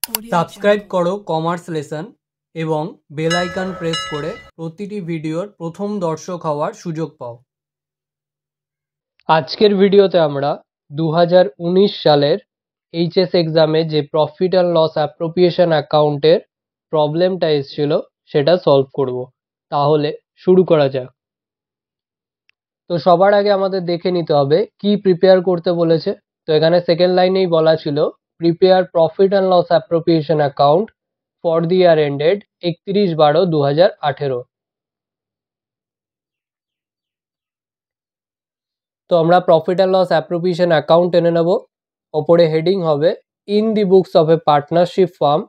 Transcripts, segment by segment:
Subscribe করো commerce lesson এবং bell icon press করে প্রতিটি ভিডিওর প্রথম দর্শক হওয়ার সুযোগ পাও। আজকের ভিডিওতে আমরা 2019 সালের এইচএস এক্সামে যে প্রফিট অ্যান্ড লস অ্যাপ্রোপ্রিয়েশন অ্যাকাউন্টের প্রবলেমটা এসেছিল সেটা সলভ করব। তাহলে শুরু করা যাক। তো সবার আগে আমাদের দেখে নিতে হবে কি প্রিপেয়ার করতে বলেছে। তো এখানে সেকেন্ড লাইনেই বলা ছিল prepare profit and loss appropriation account for the year ended 31/12/2018। তো আমরা profit and loss appropriation account এনে নেব। ওপরে হেডিং হবে in the books of a partnership firm,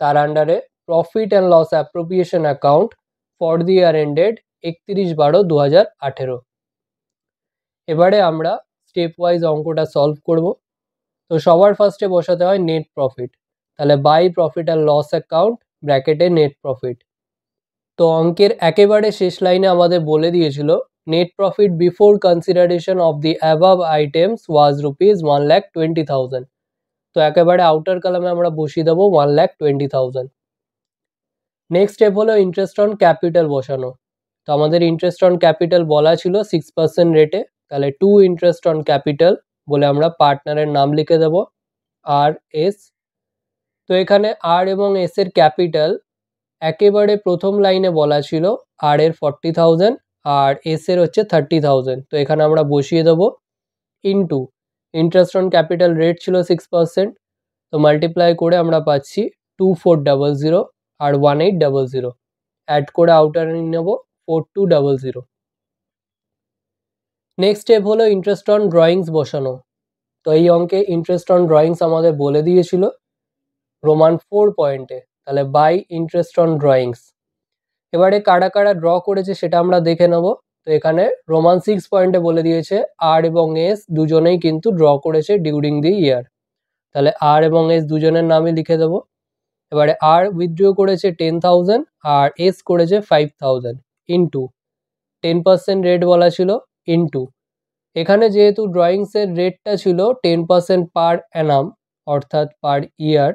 তার আন্ডারে profit and loss appropriation account for the year ended 31/12/2018। এবারে আমরা স্টেপ ওয়াইজ অঙ্কটা সলভ করব। তো সবার ফার্স্টে বসাতে হয় নেট প্রফিট, তাহলে by profit and loss account ব্র্যাকেটে নেট প্রফিট। তো অঙ্কের একেবারে শেষ লাইনে আমাদের বলে দিয়েছিল net profit before consideration of the above items was ₹1,20,000। তো একেবারে আউটার কলামে আমরা বসিয়ে দেবো 1,20,000। নেক্সট স্টেপ হলো ইন্টারেস্ট অন ক্যাপিটাল বসানো। তো আমাদের ইন্টারেস্ট অন ক্যাপিটাল বলা ছিল 6% রেটে, তাহলে টু ইন্টারেস্ট অন ক্যাপিটাল বলে আমরা পার্টনারের নাম লিখে দেব আর.এস। তো এখানে আর এবং এস এর ক্যাপিটাল একেবারে প্রথম লাইনে বলা ছিল আর এর 40,000 আর এস এর হচ্ছে 30,000। তো এখানে আমরা বসিয়ে দেবো into interest on capital rate ছিল 6%, তো মাল্টিপ্লাই করে আমরা পাচ্ছি 2400 আর 1800, অ্যাড করে আউটার নেব 4200। নেক্সট স্টেপ হলো ইন্টারেস্ট অন ড্রয়িংস বসানো। তো এই অঙ্কে ইন্টারেস্ট অন ড্রয়িংস আমাদের বলে দিয়েছিল রোমান 4 পয়েন্টে, তাহলে বাই ইন্টারেস্ট অন ড্রয়িংস। এবারে কারা কারা ড্র করেছে সেটা আমরা দেখে নেব। তো এখানে রোমান 6 পয়েন্টে বলে দিয়েছে আর এবং এস দুজনেই কিন্তু ড্র করেছে ডিউরিং দি ইয়ার, তাহলে আর এবং এস দুজনের নামই লিখে দেবো। এবারে আর উইথড্র করেছে 10,000 আর এস করেছে 5,000 ইন্টু 10% রেট বলা ছিল ইন্টু এখানে যেহেতু ড্রয়িংসের রেটটা ছিল 10% পার অ্যানাম অর্থাৎ পার ইয়ার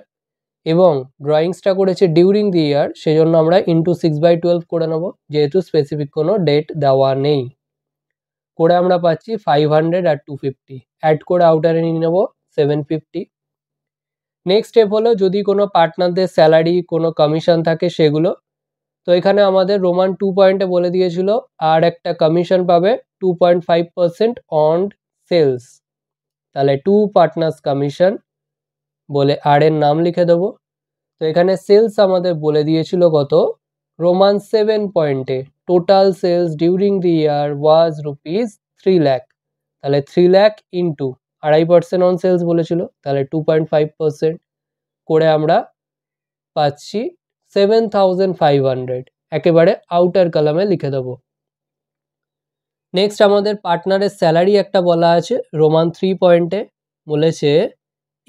এবং ড্রয়িংসটা করেছে ডিউরিং দি ইয়ার, সেজন্য আমরা ইন্টু 6/12 করে নেব, যেহেতু স্পেসিফিক কোনো ডেট দেওয়া নেই। করে আমরা পাচ্ছি 500 আর 250, অ্যাড করে আউটারে নিয়ে নেব 750। নেক্সট স্টেপ হলো যদি কোনো পার্টনারদের স্যালারি কোনো কমিশন থাকে সেগুলো। তো এখানে আমাদের রোমান 2 পয়েন্টে বলে দিয়েছিল আর একটা কমিশন পাবে 2.5% অন সেলস, তাহলে 2 পার্টনার্স কমিশন বলে আর এর নাম লিখে দেবো। তো এখানে সেলস আমাদের বলে দিয়েছিল কত, রোমান 7 পয়েন্টে টোটাল সেলস ডিউরিং দি ইয়ার ওয়াজ ₹3 লাখ, তাহলে 3 লাখ ইন্টু 2.5% অন সেলস বলেছিল, তাহলে 2.5% করে আমরা পাচ্ছি 7,500, একেবারে আউটার কলামে লিখে দেবো। নেক্সট আমাদের পার্টনারের স্যালারি একটা বলা আছে রোমান 3 পয়েন্টে, বলেছে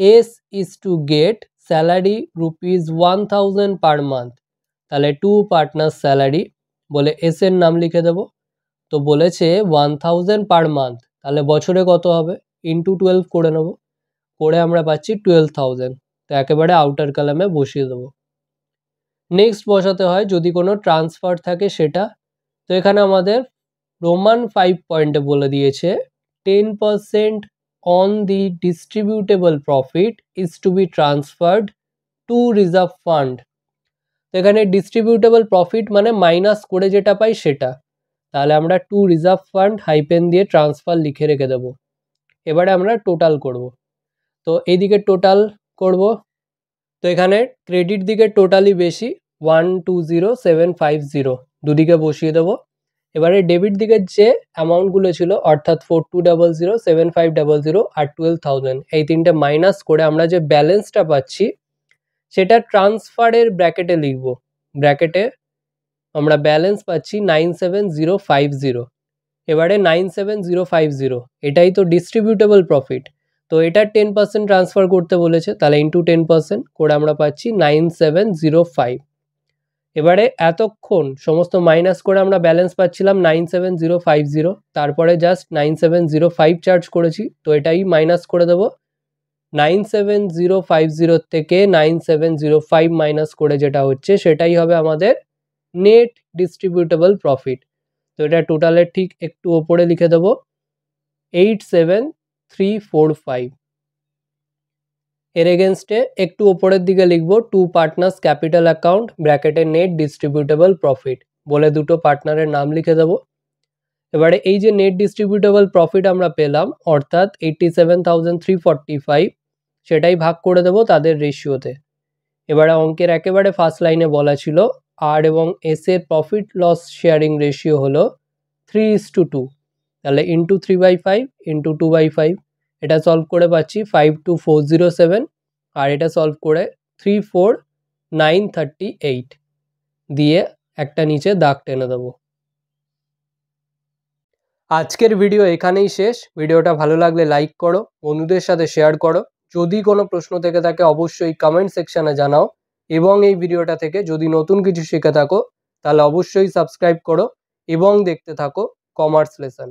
S is to get salary ₹1,000 per month, তাহলে 2 পার্টনার স্যালারি বলে এস এর নাম লিখে দেবো। তো বলেছে 1,000 পার মান্থ, তাহলে বছরে কত হবে ইন্টু 12 করে নেব, করে আমরা পাচ্ছি 12,000, তো একেবারে আউটার কলামে বসিয়ে দেবো। নেক্সট বসাতে হয় যদি কোনো ট্রান্সফার থাকে সেটা। তো এখানে আমাদের রোমান 5 পয়েন্টে বলে দিয়েছে 10% on the distributable profit is to be transferred to reserve fund। তো এখানে ডিস্ট্রিবিউটেবল প্রফিট মানে মাইনাস করে যেটা পাই সেটা, তাহলে আমরা টু রিজার্ভ ফান্ড হাইপেন দিয়ে ট্রান্সফার লিখে রেখে দেবো। এবারে আমরা টোটাল করব। তো এইদিকে টোটাল করব, তো এখানে ক্রেডিট দিকে টোটালি বেশি 120,750, দুদিকে বসিয়ে দেবো। এবারে ডেবিট দিকের যে অ্যামাউন্টগুলো ছিল অর্থাৎ 4200, 7500 আর 12,000, এই তিনটে মাইনাস করে আমরা যে ব্যালেন্সটা পাচ্ছি সেটা ট্রান্সফারের ব্র্যাকেটে লিখব। ব্র্যাকেটে আমরা ব্যালেন্স পাচ্ছি 97,050। এবারে 97,050 এটাই তো ডিস্ট্রিবিউটেবল প্রফিট, তো এটার 10% ট্রান্সফার করতে বলেছে, তাহলে ইন্টু 10% করে আমরা পাচ্ছি 9705। এবারে এতক্ষণ সমস্ত মাইনাস করে আমরা ব্যালেন্স পাচ্ছিলাম 97,050, তারপরে জাস্ট 9705 চার্জ করেছি, তো এটাই মাইনাস করে দেবো 97050 থেকে 9705 মাইনাস করে যেটা হচ্ছে সেটাই হবে আমাদের নেট ডিস্ট্রিবিউটেবল প্রফিট। তো এটা টোটালের ঠিক একটু ওপরে লিখে দেবো 87345। এর এগেনস্টে একটু ওপরের দিকে লিখবো টু পার্টনার্স ক্যাপিটাল অ্যাকাউন্ট ব্র্যাকেটে নেট ডিস্ট্রিবিউটেবল প্রফিট বলে দুটো পার্টনারের নাম লিখে দেবো। এবারে এই যে নেট ডিস্ট্রিবিউটেবল প্রফিট আমরা পেলাম অর্থাৎ 87,345 সেটাই ভাগ করে দেবো তাদের রেশিওতে। এবারে অঙ্কের একেবারে ফার্স্ট লাইনে বলা ছিল আর এবং এস এর প্রফিট লস শেয়ারিং রেশিও হলো 3:2, তাহলে ইন্টু 3/5 ইন্টু 2/5। এটা সলভ করে পাচ্ছি 52407 আর এটা সলভ করে 34938 দিয়ে একটা নিচে দাগ টেনে দেবো। আজকের ভিডিও এখানেই শেষ। ভিডিওটা ভালো লাগলে লাইক করো, বন্ধুদের সাথে শেয়ার করো। যদি কোনো প্রশ্ন থেকে থাকে অবশ্যই কমেন্ট সেকশানে জানাও এবং এই ভিডিওটা থেকে যদি নতুন কিছু শিখে থাকো তাহলে অবশ্যই সাবস্ক্রাইব করো এবং দেখতে থাকো কমার্স লেসন।